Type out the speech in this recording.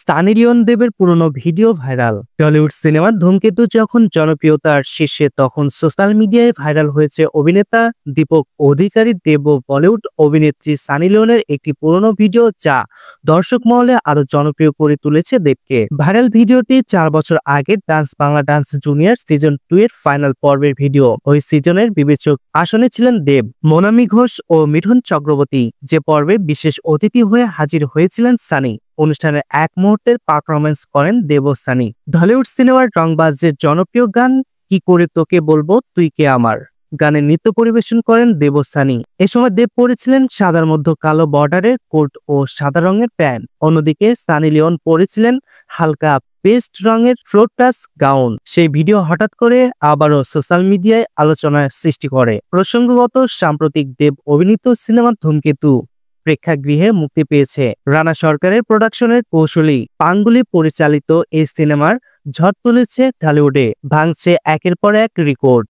Sunny Leone দেবের পুরনো video viral. Tollywood সিনেমার ধূমকেতু যখন জনপ্রিয়তার শীর্ষে তখন সোশ্যাল মিডিয়ায় ভাইরাল হয়েছে অভিনেতা দীপক অধিকারী দেব ও বলিউড অভিনেত্রী সানি লিওনের একটি পুরনো ভিডিও, যা দর্শক মহলে আরো জনপ্রিয় করে তুলেছে দেবকে। ভাইরাল ভিডিওটি 4 বছর আগে dance Bangla dance junior season 2 এর ফাইনাল পর্বের ভিডিও। ওই সিজনের বিবেচক আসনে ছিলেন দেব, মোনামি ঘোষ ও মিঠুন চক্রবর্তী, যে পর্বে বিশেষ অতিথি হয়ে হাজির হয়েছিলেন সানি। অনুষ্ঠানের এক মুহূর্তের পারফরমেন্স করেন দেব ও সানি। ঢলিউড সিনেমার রংবাজদের জনপ্রিয় গান কি করে তোকে বলবো তুই কে আমার গানের নৃত্য পরিবেশন করেন দেব ও সানি। এ সময় দেব পরেছিলেন সাদার মধ্যে কালো বর্ডারের কোট ও সাদা রঙের প্যান্ট। অন্যদিকে সানি লিওন পরেছিলেন হালকা পেস্ট রঙের ফ্লোর টাচ গাউন। সেই ভিডিও হঠাৎ করে আবারও সোশ্যাল মিডিয়ায় আলোচনার সৃষ্টি করে। প্রসঙ্গগত, সাম্প্রতিক দেব অভিনীত সিনেমা ধূমকেতু প্রেক্ষাগৃহে মুক্তি পেয়েছে। রানা সরকারের প্রোডাকশনের কৌশলী পাঙ্গুলি পরিচালিত এই সিনেমার ঝড় তুলেছে ঢালিউডে, ভাঙছে একের পর এক রেকর্ড।